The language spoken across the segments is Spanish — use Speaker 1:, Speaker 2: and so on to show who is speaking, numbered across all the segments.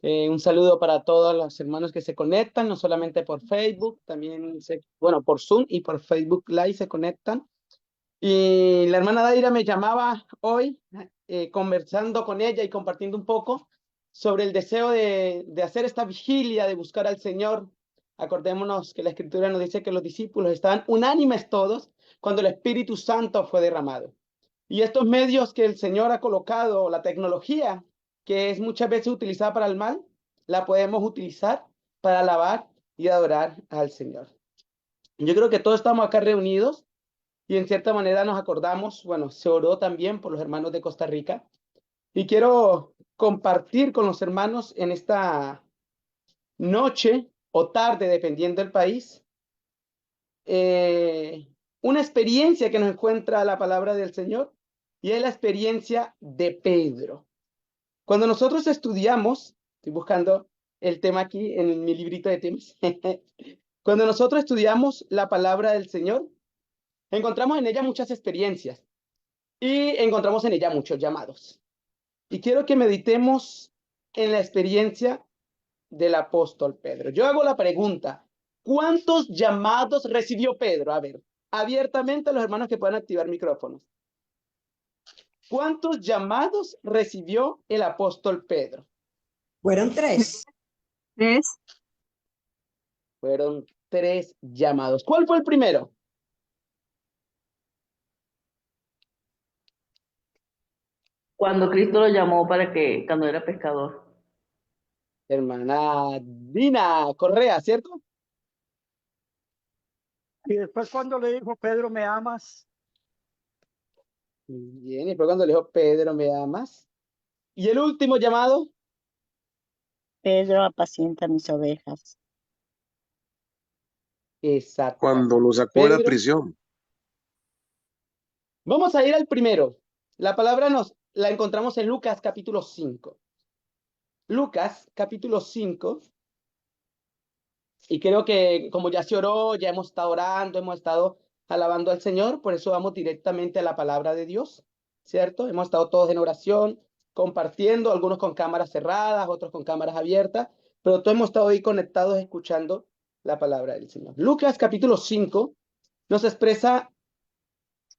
Speaker 1: Un saludo para todos los hermanos que se conectan, no solamente por Facebook, también, bueno, por Zoom y por Facebook Live se conectan. Y la hermana Daira me llamaba hoy, conversando con ella y compartiendo un poco sobre el deseo de hacer esta vigilia, de buscar al Señor. Acordémonos que la Escritura nos dice que los discípulos estaban unánimes todos cuando el Espíritu Santo fue derramado. Y estos medios que el Señor ha colocado, la tecnología, que es muchas veces utilizada para el mal, la podemos utilizar para alabar y adorar al Señor. Yo creo que todos estamos acá reunidos y en cierta manera nos acordamos, bueno, se oró también por los hermanos de Costa Rica y quiero compartir con los hermanos en esta noche o tarde, dependiendo del país, eh, una experiencia que nos encuentra la palabra del Señor y es la experiencia de Pedro. Cuando nosotros estudiamos, estoy buscando el tema aquí en mi librito de temas, cuando nosotros estudiamos la palabra del Señor, encontramos en ella muchas experiencias y encontramos en ella muchos llamados. Y quiero que meditemos en la experiencia del apóstol Pedro. Yo hago la pregunta, ¿cuántos llamados recibió Pedro? A ver, abiertamente a los hermanos que puedan activar micrófonos. ¿Cuántos llamados recibió el apóstol Pedro?
Speaker 2: Fueron tres.
Speaker 3: Tres.
Speaker 1: Fueron 3 llamados. ¿Cuál fue el primero?
Speaker 4: Cuando Cristo lo llamó cuando era pescador.
Speaker 1: Hermana Dina Correa, ¿cierto?
Speaker 5: Y después cuando le dijo, Pedro, ¿me amas?
Speaker 1: Bien, y fue cuando le dijo, Pedro, ¿me amas? ¿Y el último llamado?
Speaker 3: Pedro, apacienta mis ovejas.
Speaker 1: Exacto.
Speaker 6: Cuando lo sacó de la
Speaker 1: Pedro.
Speaker 6: prisión.
Speaker 1: Vamos a ir al primero. La palabra la encontramos en Lucas capítulo 5. Lucas capítulo 5. Y creo que como ya se oró, ya hemos estado orando, hemos estado alabando al Señor, por eso vamos directamente a la palabra de Dios, ¿cierto? Hemos estado todos en oración, compartiendo, algunos con cámaras cerradas, otros con cámaras abiertas, pero todos hemos estado ahí conectados escuchando la palabra del Señor. Lucas capítulo 5 nos expresa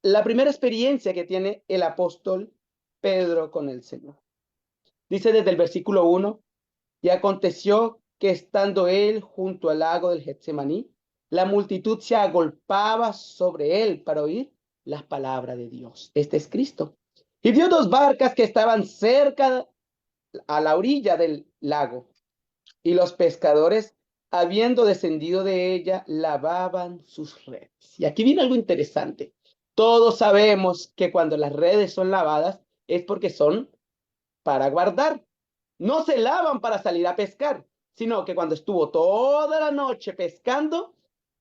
Speaker 1: la primera experiencia que tiene el apóstol Pedro con el Señor. Dice desde el versículo 1, y aconteció que estando él junto al lago del Getsemaní, la multitud se agolpaba sobre él para oír las palabras de Dios. Este es Cristo. Y vio 2 barcas que estaban cerca a la orilla del lago, y los pescadores, habiendo descendido de ella, lavaban sus redes. Y aquí viene algo interesante. Todos sabemos que cuando las redes son lavadas es porque son para guardar. No se lavan para salir a pescar, sino que cuando estuvo toda la noche pescando,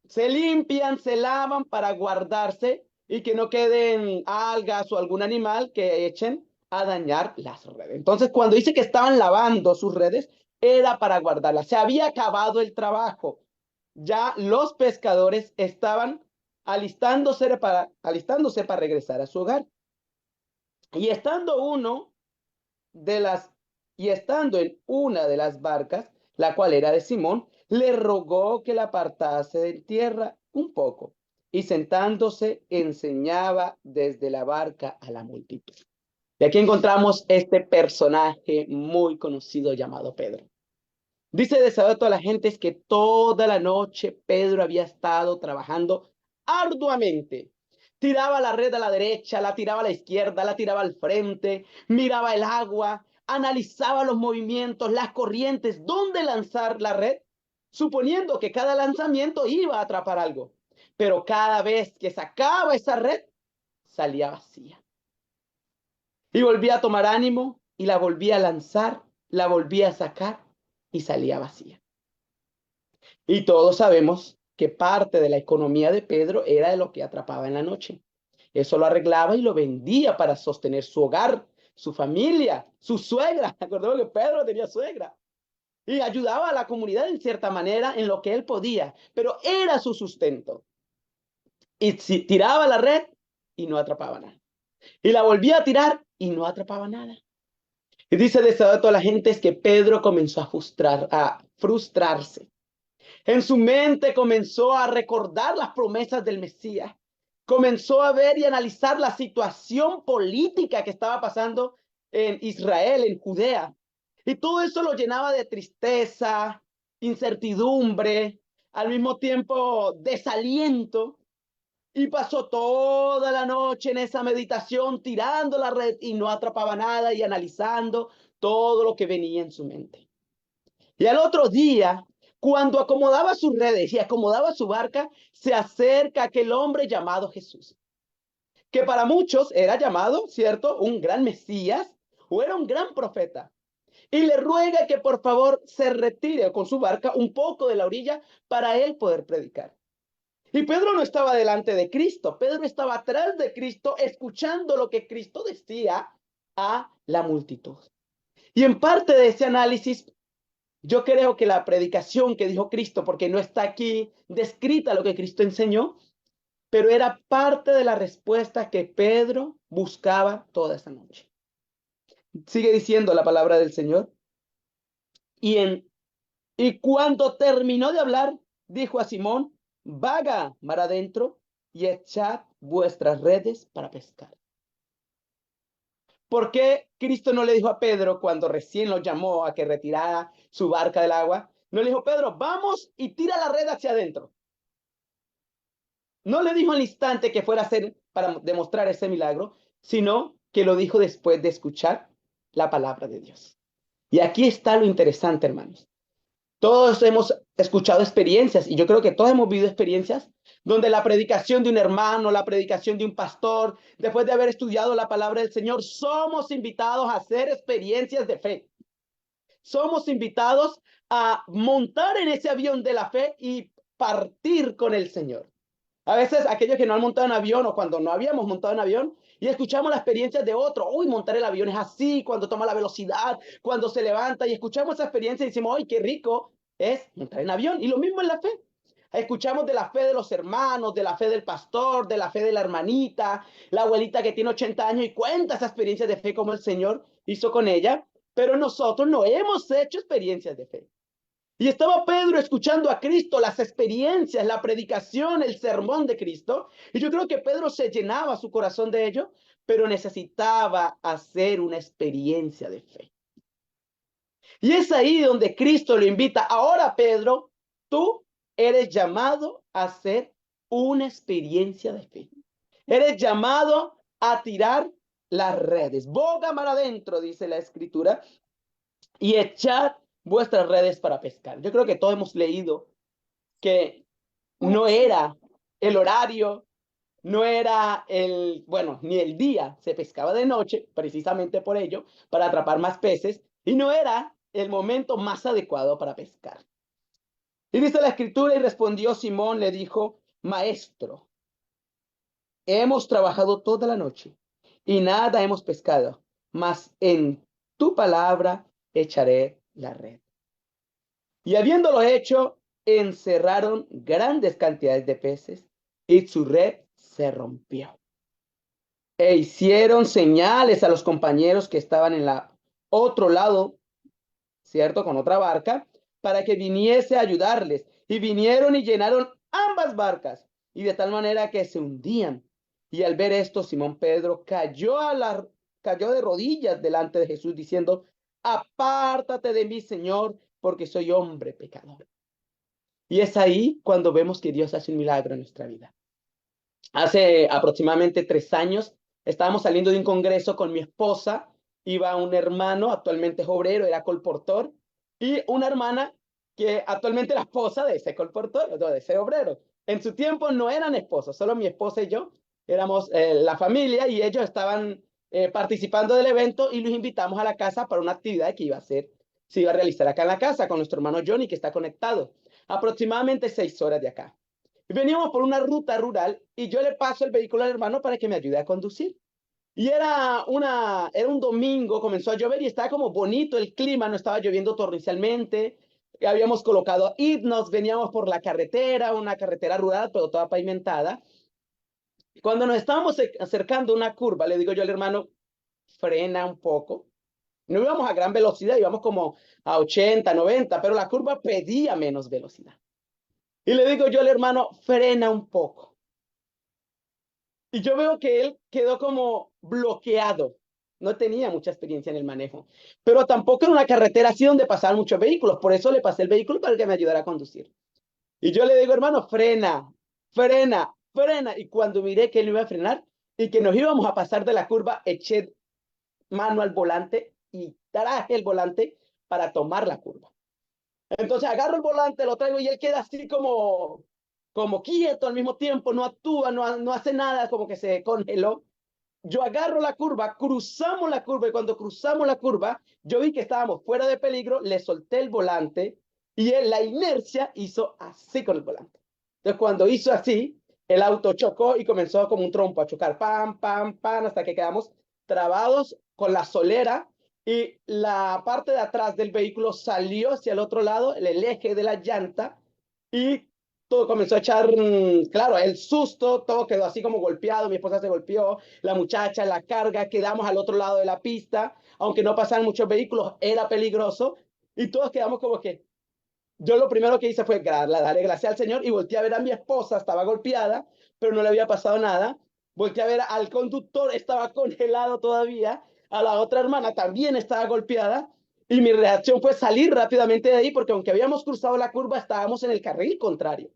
Speaker 1: se limpian, se lavan para guardarse y que no queden algas o algún animal que echen a dañar las redes. Entonces, cuando dice que estaban lavando sus redes, era para guardarlas. Se había acabado el trabajo. Ya los pescadores estaban alistándose para regresar a su hogar. Y estando en una de las barcas, la cual era de Simón, le rogó que la apartase de tierra un poco, y sentándose enseñaba desde la barca a la multitud. Y aquí encontramos este personaje muy conocido llamado Pedro. Dice de saber a toda la gente es que toda la noche Pedro había estado trabajando arduamente. Tiraba la red a la derecha, la tiraba a la izquierda, la tiraba al frente, miraba el agua, analizaba los movimientos, las corrientes, dónde lanzar la red, suponiendo que cada lanzamiento iba a atrapar algo. Pero cada vez que sacaba esa red, salía vacía. Y volvía a tomar ánimo y la volvía a lanzar, la volvía a sacar y salía vacía. Y todos sabemos que parte de la economía de Pedro era de lo que atrapaba en la noche. Eso lo arreglaba y lo vendía para sostener su hogar, su familia, su suegra. Acordemos que Pedro tenía suegra. Y ayudaba a la comunidad en cierta manera en lo que él podía, pero era su sustento. Y si tiraba la red y no atrapaba nada. Y la volvía a tirar y no atrapaba nada. Y dice de esa toda la gente es que Pedro comenzó a frustrarse. En su mente comenzó a recordar las promesas del Mesías. Comenzó a ver y analizar la situación política que estaba pasando en Israel, en Judea. Y todo eso lo llenaba de tristeza, incertidumbre, al mismo tiempo desaliento. Y pasó toda la noche en esa meditación, tirando la red y no atrapaba nada y analizando todo lo que venía en su mente. Y al otro día, cuando acomodaba sus redes y acomodaba su barca, se acerca aquel hombre llamado Jesús, que para muchos era llamado, ¿cierto?, un gran Mesías o era un gran profeta. Y le ruega que por favor se retire con su barca un poco de la orilla para él poder predicar. Y Pedro no estaba delante de Cristo, Pedro estaba atrás de Cristo escuchando lo que Cristo decía a la multitud. Y en parte de ese análisis, yo creo que la predicación que dijo Cristo, porque no está aquí descrita lo que Cristo enseñó, pero era parte de la respuesta que Pedro buscaba toda esa noche. Sigue diciendo la palabra del Señor. Y cuando terminó de hablar, dijo a Simón, vaga mar adentro y echad vuestras redes para pescar. ¿Por qué Cristo no le dijo a Pedro cuando recién lo llamó a que retirara su barca del agua? No le dijo, Pedro, vamos y tira la red hacia adentro. No le dijo al instante que fuera a hacer para demostrar ese milagro, sino que lo dijo después de escuchar la palabra de Dios. Y aquí está lo interesante, hermanos. Todos hemos escuchado experiencias y yo creo que todos hemos vivido experiencias donde la predicación de un hermano, la predicación de un pastor, después de haber estudiado la palabra del Señor, somos invitados a hacer experiencias de fe. Somos invitados a montar en ese avión de la fe y partir con el Señor. A veces aquellos que no han montado en avión o cuando no habíamos montado en avión y escuchamos las experiencias de otro, uy, montar el avión es así, cuando toma la velocidad, cuando se levanta y escuchamos esa experiencia y decimos, ay, qué rico es montar en avión. Y lo mismo en la fe. Escuchamos de la fe de los hermanos, de la fe del pastor, de la fe de la hermanita, la abuelita que tiene 80 años y cuenta esa experiencia de fe como el Señor hizo con ella, pero nosotros no hemos hecho experiencias de fe. Y estaba Pedro escuchando a Cristo, las experiencias, la predicación, el sermón de Cristo. Y yo creo que Pedro se llenaba su corazón de ello, pero necesitaba hacer una experiencia de fe. Y es ahí donde Cristo lo invita. Ahora, Pedro, tú eres llamado a hacer una experiencia de fe. Eres llamado a tirar las redes. Boga mar adentro, dice la Escritura, y echad vuestras redes para pescar. Yo creo que todos hemos leído que no era el horario, no era ni el día, se pescaba de noche, precisamente por ello, para atrapar más peces, y no era el momento más adecuado para pescar. Y dice la Escritura, y respondió Simón, le dijo, Maestro, hemos trabajado toda la noche y nada hemos pescado, mas en tu palabra echaré la red. Y habiéndolo hecho, encerraron grandes cantidades de peces y su red se rompió. E hicieron señales a los compañeros que estaban en la otro lado, ¿cierto? Con otra barca, para que viniese a ayudarles. Y vinieron y llenaron ambas barcas, y de tal manera que se hundían. Y al ver esto, Simón Pedro cayó de rodillas delante de Jesús, diciendo, apártate de mí, Señor, porque soy hombre pecador. Y es ahí cuando vemos que Dios hace un milagro en nuestra vida. Hace aproximadamente 3 años estábamos saliendo de un congreso con mi esposa, iba un hermano, actualmente es obrero, era colportor, y una hermana que actualmente es la esposa de ese colportor, de ese obrero. En su tiempo no eran esposos, solo mi esposa y yo éramos la familia y ellos estaban participando del evento y los invitamos a la casa para una actividad que se iba a realizar acá en la casa con nuestro hermano Johnny, que está conectado, aproximadamente 6 horas de acá. Veníamos por una ruta rural y yo le paso el vehículo al hermano para que me ayude a conducir. Y era un domingo, comenzó a llover y estaba como bonito el clima, no estaba lloviendo torrencialmente. Habíamos colocado himnos, veníamos por la carretera, una carretera rural, pero toda pavimentada. Cuando nos estábamos acercando a una curva, le digo yo al hermano, frena un poco. No íbamos a gran velocidad, íbamos como a 80, 90, pero la curva pedía menos velocidad. Y le digo yo al hermano, frena un poco. Y yo veo que él quedó como bloqueado. No tenía mucha experiencia en el manejo, pero tampoco era una carretera así donde pasaban muchos vehículos. Por eso le pasé el vehículo para que me ayudara a conducir. Y yo le digo, hermano, frena, frena, frena. Y cuando miré que él iba a frenar y que nos íbamos a pasar de la curva, eché mano al volante y traje el volante para tomar la curva. Entonces agarro el volante, lo traigo y él queda así como quieto al mismo tiempo, no actúa, no hace nada, como que se congeló. Yo agarro la curva, cruzamos la curva y cuando cruzamos la curva, yo vi que estábamos fuera de peligro, le solté el volante y él, la inercia hizo así con el volante. Entonces cuando hizo así, el auto chocó y comenzó como un trompo a chocar, pam, pam, pam, hasta que quedamos trabados con la solera y la parte de atrás del vehículo salió hacia el otro lado, el eje de la llanta y todo comenzó a echar, claro, el susto, todo quedó así como golpeado, mi esposa se golpeó, la muchacha, la carga, quedamos al otro lado de la pista, aunque no pasaban muchos vehículos, era peligroso, y todos quedamos como que, yo lo primero que hice fue darle gracias al Señor y volteé a ver a mi esposa, estaba golpeada, pero no le había pasado nada, volteé a ver al conductor, estaba congelado todavía, a la otra hermana también estaba golpeada, y mi reacción fue salir rápidamente de ahí, porque aunque habíamos cruzado la curva, estábamos en el carril contrario.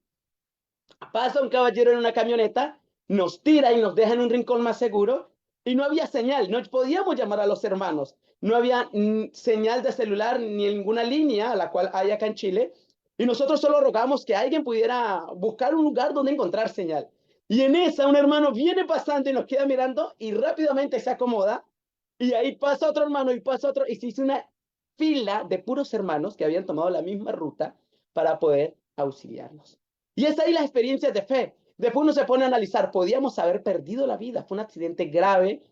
Speaker 1: Pasa un caballero en una camioneta, nos tira y nos deja en un rincón más seguro y no había señal, no podíamos llamar a los hermanos, no había señal de celular ni ninguna línea a la cual hay acá en Chile y nosotros solo rogamos que alguien pudiera buscar un lugar donde encontrar señal. Y en esa un hermano viene pasando y nos queda mirando y rápidamente se acomoda y ahí pasa otro hermano y pasa otro y se hizo una fila de puros hermanos que habían tomado la misma ruta para poder auxiliarnos. Y es ahí las experiencias de fe. Después uno se pone a analizar, podíamos haber perdido la vida, fue un accidente grave,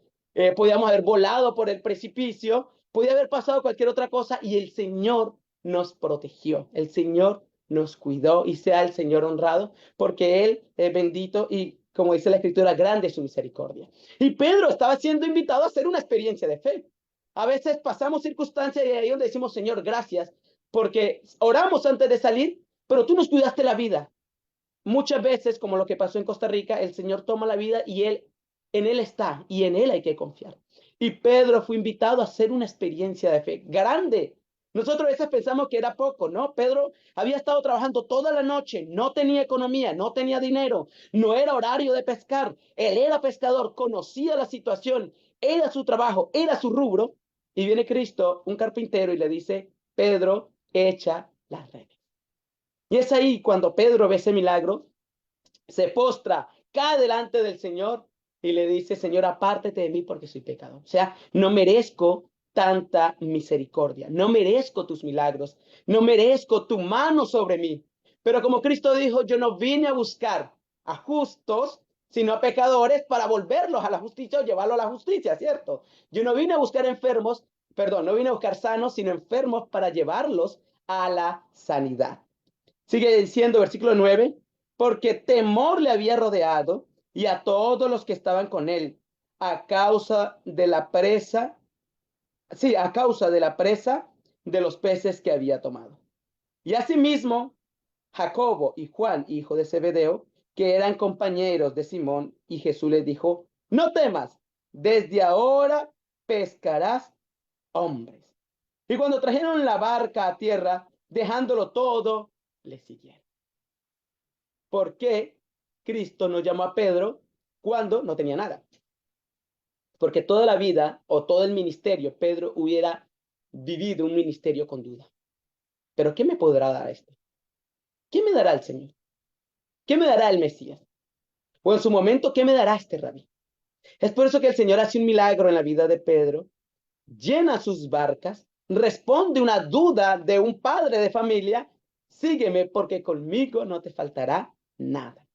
Speaker 1: podíamos haber volado por el precipicio, podía haber pasado cualquier otra cosa y el Señor nos protegió, el Señor nos cuidó y sea el Señor honrado porque Él es bendito y como dice la Escritura, grande es su misericordia. Y Pedro estaba siendo invitado a hacer una experiencia de fe. A veces pasamos circunstancias y ahí donde decimos, Señor, gracias, porque oramos antes de salir, pero tú nos cuidaste la vida. Muchas veces, como lo que pasó en Costa Rica, el Señor toma la vida y en Él está y en Él hay que confiar. Y Pedro fue invitado a hacer una experiencia de fe grande. Nosotros a veces pensamos que era poco, ¿no? Pedro había estado trabajando toda la noche, no tenía economía, no tenía dinero, no era horario de pescar. Él era pescador, conocía la situación, era su trabajo, era su rubro. Y viene Cristo, un carpintero, y le dice, Pedro, echa las redes. Y es ahí cuando Pedro ve ese milagro, se postra, cae delante del Señor y le dice, Señor, apártate de mí porque soy pecador. O sea, no merezco tanta misericordia, no merezco tus milagros, no merezco tu mano sobre mí. Pero como Cristo dijo, yo no vine a buscar a justos, sino a pecadores para volverlos a la justicia o llevarlos a la justicia, ¿cierto? Yo no vine a buscar enfermos, perdón, no vine a buscar sanos, sino enfermos para llevarlos a la sanidad. Sigue diciendo, versículo 9, porque temor le había rodeado y a todos los que estaban con él, a causa de la presa, sí, a causa de la presa de los peces que había tomado. Y asimismo, Jacobo y Juan, hijo de Zebedeo, que eran compañeros de Simón, y Jesús les dijo, no temas, desde ahora pescarás hombres. Y cuando trajeron la barca a tierra, dejándolo todo, le siguieron. ¿Por qué Cristo no llamó a Pedro cuando no tenía nada? Porque toda la vida o todo el ministerio, Pedro hubiera vivido un ministerio con duda. ¿Pero qué me podrá dar este? ¿Qué me dará el Señor? ¿Qué me dará el Mesías? O en su momento, ¿qué me dará este rabí? Es por eso que el Señor hace un milagro en la vida de Pedro, llena sus barcas, responde una duda de un padre de familia, sígueme porque conmigo no te faltará nada.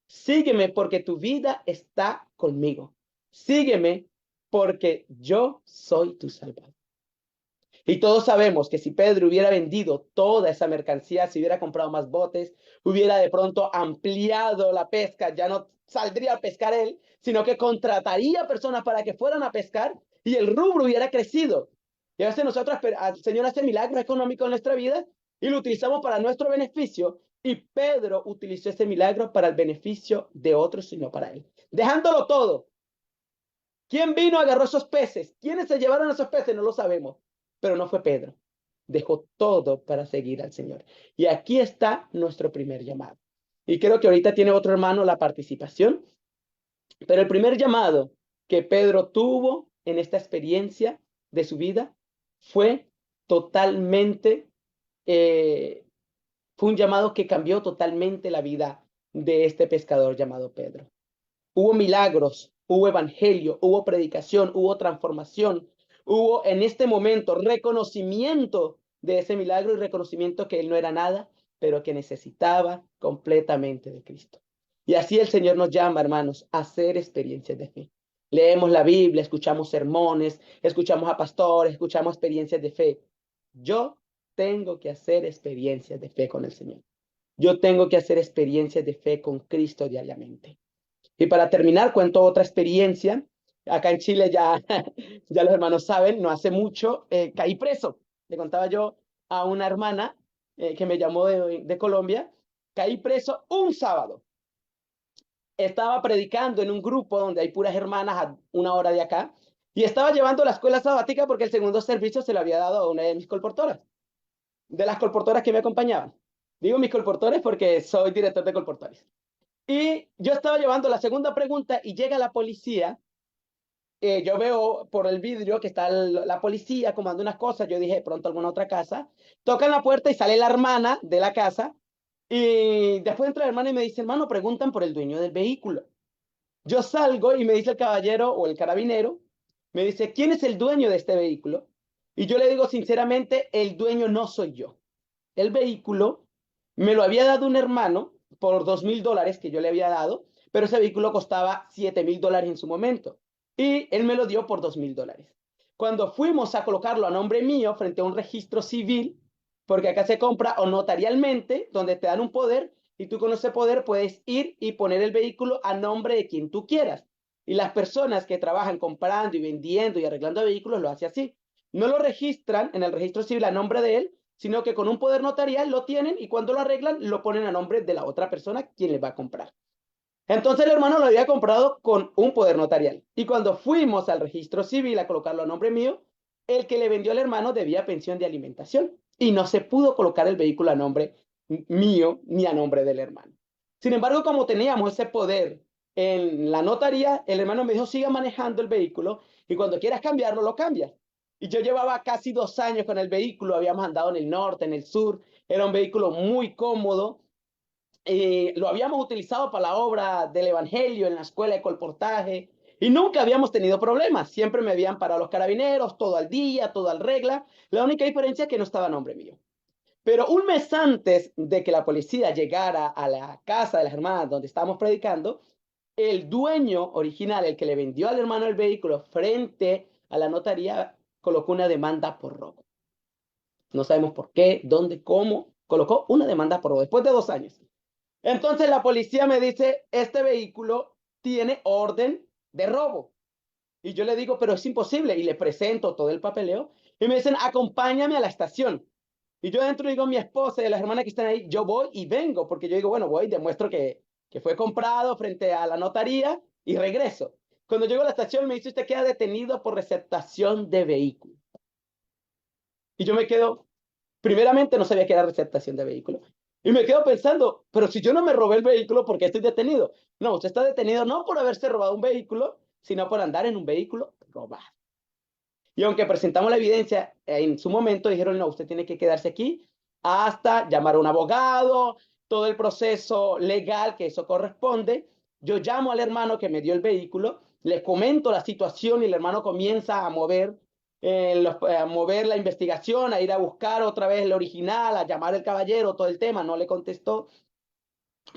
Speaker 1: Sígueme porque tu vida está conmigo. Sígueme porque yo soy tu Salvador. Y todos sabemos que si Pedro hubiera vendido toda esa mercancía, si hubiera comprado más botes, hubiera de pronto ampliado la pesca, ya no saldría a pescar él, sino que contrataría personas para que fueran a pescar y el rubro hubiera crecido. Y a veces nosotros, el Señor hace milagros económicos en nuestra vida y lo utilizamos para nuestro beneficio. Y Pedro utilizó ese milagro para el beneficio de otros y no para él. Dejándolo todo. ¿Quién vino, agarró esos peces? ¿Quiénes se llevaron esos peces? No lo sabemos. Pero no fue Pedro. Dejó todo para seguir al Señor. Y aquí está nuestro primer llamado. Y creo que ahorita tiene otro hermano la participación. Pero el primer llamado que Pedro tuvo en esta experiencia de su vida fue totalmente, fue un llamado que cambió totalmente la vida de este pescador llamado Pedro. Hubo milagros, hubo evangelio, hubo predicación, hubo transformación, hubo en este momento reconocimiento de ese milagro y reconocimiento que él no era nada, pero que necesitaba completamente de Cristo. Y así el Señor nos llama, hermanos, a hacer experiencias de fe. Leemos la Biblia, escuchamos sermones, escuchamos a pastores, escuchamos experiencias de fe. Yo tengo que hacer experiencias de fe con el Señor. Yo tengo que hacer experiencias de fe con Cristo diariamente. Y para terminar, cuento otra experiencia. Acá en Chile ya, ya los hermanos saben, no hace mucho caí preso. Le contaba yo a una hermana que me llamó de Colombia, caí preso un sábado. Estaba predicando en un grupo donde hay puras hermanas a 1 hora de acá y estaba llevando la escuela sabática porque el segundo servicio se lo había dado a una de mis colportoras, de las colportoras que me acompañaban. Digo mis colportores porque soy director de colportores. Y yo estaba llevando la segunda pregunta y llega la policía. Yo veo por el vidrio que está la policía comando unas cosas. Yo dije, pronto alguna otra casa. Tocan la puerta y sale la hermana de la casa. Y después entra la hermana y me dice, hermano, preguntan por el dueño del vehículo. Yo salgo y me dice el caballero o el carabinero, me dice, ¿quién es el dueño de este vehículo? Y yo le digo sinceramente, el dueño no soy yo. El vehículo me lo había dado un hermano por $2,000 que yo le había dado, pero ese vehículo costaba $7,000 en su momento. Y él me lo dio por $2,000. Cuando fuimos a colocarlo a nombre mío frente a un registro civil, porque acá se compra o notarialmente, donde te dan un poder, y tú con ese poder puedes ir y poner el vehículo a nombre de quien tú quieras. Y las personas que trabajan comprando y vendiendo y arreglando vehículos lo hacen así. No lo registran en el registro civil a nombre de él, sino que con un poder notarial lo tienen y cuando lo arreglan lo ponen a nombre de la otra persona quien les va a comprar. Entonces el hermano lo había comprado con un poder notarial. Y cuando fuimos al registro civil a colocarlo a nombre mío, el que le vendió al hermano debía pensión de alimentación y no se pudo colocar el vehículo a nombre mío ni a nombre del hermano. Sin embargo, como teníamos ese poder en la notaría, el hermano me dijo, siga manejando el vehículo y cuando quieras cambiarlo, lo cambias. Y yo llevaba casi 2 años con el vehículo, habíamos andado en el norte, en el sur, era un vehículo muy cómodo. Lo habíamos utilizado para la obra del evangelio en la escuela de colportaje y nunca habíamos tenido problemas. Siempre me habían parado los carabineros, todo al día, todo al regla. La única diferencia es que no estaba a nombre mío. Pero un mes antes de que la policía llegara a la casa de las hermanas donde estábamos predicando, el dueño original, el que le vendió al hermano el vehículo frente a la notaría, colocó una demanda por robo. No sabemos por qué, dónde, cómo. Colocó una demanda por robo después de 2 años. Entonces la policía me dice, este vehículo tiene orden de robo. Y yo le digo, pero es imposible. Y le presento todo el papeleo. Y me dicen, acompáñame a la estación. Y yo dentro digo a mi esposa y a las hermanas que están ahí, yo voy y vengo. Porque yo digo, bueno, voy y demuestro que fue comprado frente a la notaría y regreso. Cuando llego a la estación me dice, usted queda detenido por receptación de vehículo. Y yo me quedo, primeramente no sabía que era receptación de vehículo. Y me quedo pensando, pero si yo no me robé el vehículo, ¿por qué estoy detenido? No, usted está detenido no por haberse robado un vehículo, sino por andar en un vehículo robado. Y aunque presentamos la evidencia en su momento, dijeron, no, usted tiene que quedarse aquí hasta llamar a un abogado, todo el proceso legal que eso corresponde. Yo llamo al hermano que me dio el vehículo, le comento la situación y el hermano comienza a mover la investigación, a ir a buscar otra vez el original, a llamar al caballero, todo el tema, no le contestó.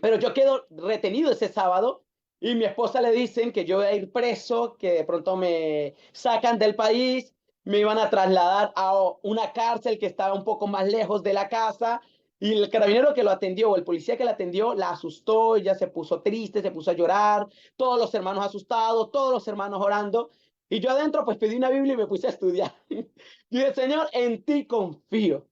Speaker 1: Pero yo quedo retenido ese sábado y mi esposa le dicen que yo voy a ir preso, que de pronto me sacan del país, me iban a trasladar a una cárcel que estaba un poco más lejos de la casa. Y el carabinero que lo atendió, o el policía que la atendió, la asustó, ella se puso triste, se puso a llorar, todos los hermanos asustados, todos los hermanos orando. Y yo adentro pues pedí una Biblia y me puse a estudiar. Y dije, Señor, en ti confío.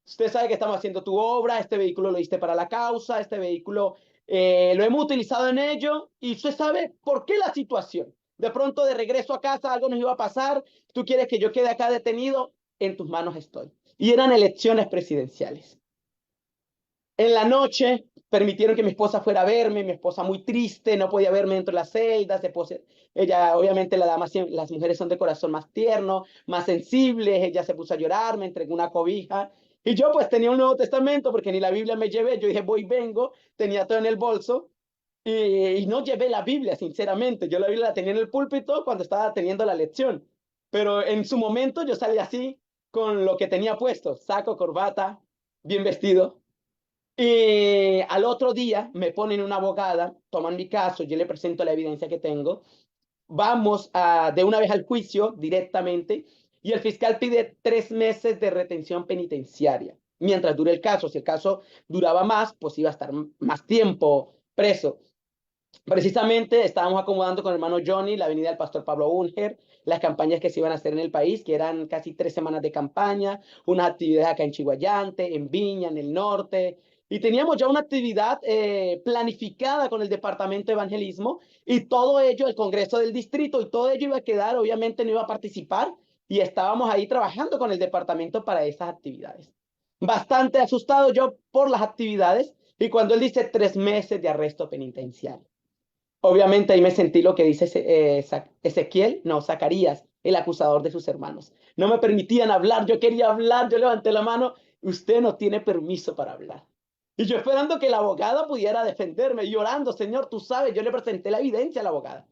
Speaker 1: Usted sabe que estamos haciendo tu obra, este vehículo lo diste para la causa, este vehículo lo hemos utilizado en ello y usted sabe por qué la situación. De pronto de regreso a casa algo nos iba a pasar, tú quieres que yo quede acá detenido, en tus manos estoy. Y eran elecciones presidenciales. En la noche permitieron que mi esposa fuera a verme, mi esposa muy triste, no podía verme dentro de las celdas, ella obviamente las mujeres son de corazón más tierno, más sensibles, ella se puso a llorar, me entregó una cobija y yo pues tenía un Nuevo Testamento porque ni la Biblia me llevé, yo dije voy, vengo, tenía todo en el bolso y no llevé la Biblia, sinceramente, yo la Biblia la tenía en el púlpito cuando estaba teniendo la lección, pero en su momento yo salí así con lo que tenía puesto, saco, corbata, bien vestido. Y al otro día me ponen una abogada, toman mi caso, yo le presento la evidencia que tengo, de una vez al juicio directamente y el fiscal pide 3 meses de retención penitenciaria mientras dure el caso. Si el caso duraba más, pues iba a estar más tiempo preso. Precisamente estábamos acomodando con el hermano Johnny la venida del pastor Pablo Unger, las campañas que se iban a hacer en el país, que eran casi 3 semanas de campaña, unas actividades acá en Chihuayante, en Viña, en el norte, y teníamos ya una actividad planificada con el Departamento de Evangelismo, y todo ello, el Congreso del Distrito, y todo ello iba a quedar, obviamente no iba a participar, y estábamos ahí trabajando con el departamento para esas actividades. Bastante asustado yo por las actividades, y cuando él dice 3 meses de arresto penitenciario. Obviamente ahí me sentí lo que dice Ezequiel, no, Zacarías, el acusador de sus hermanos. No me permitían hablar, yo quería hablar, yo levanté la mano, usted no tiene permiso para hablar. Y yo esperando que la abogada pudiera defenderme, llorando, Señor, tú sabes, yo le presenté la evidencia a la abogada.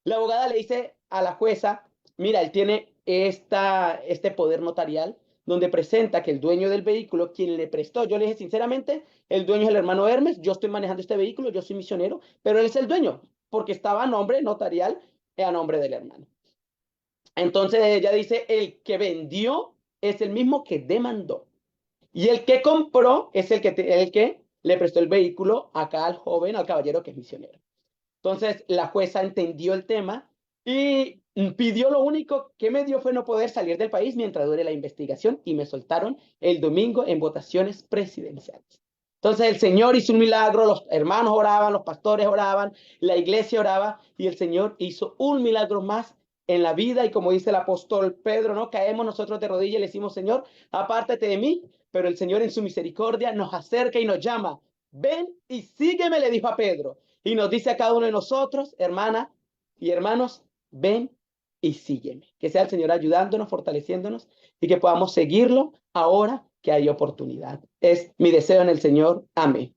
Speaker 1: La abogada le dice a la jueza, mira, él tiene este poder notarial donde presenta que el dueño del vehículo, quien le prestó, yo le dije sinceramente, el dueño es el hermano Hermes, yo estoy manejando este vehículo, yo soy misionero, pero él es el dueño, porque estaba a nombre notarial y a nombre del hermano. Entonces ella dice, el que vendió es el mismo que demandó. Y el que compró es el que le prestó el vehículo acá al joven, al caballero que es misionero. Entonces la jueza entendió el tema y pidió, lo único que me dio fue no poder salir del país mientras dure la investigación y me soltaron el domingo en votaciones presidenciales. Entonces el Señor hizo un milagro, los hermanos oraban, los pastores oraban, la iglesia oraba y el Señor hizo un milagro más en la vida y como dice el apóstol Pedro, ¿no? Caemos nosotros de rodillas y le decimos, Señor, apártate de mí, pero el Señor en su misericordia nos acerca y nos llama. Ven y sígueme, le dijo a Pedro. Y nos dice a cada uno de nosotros, hermana y hermanos, ven y sígueme. Que sea el Señor ayudándonos, fortaleciéndonos y que podamos seguirlo ahora que hay oportunidad. Es mi deseo en el Señor. Amén.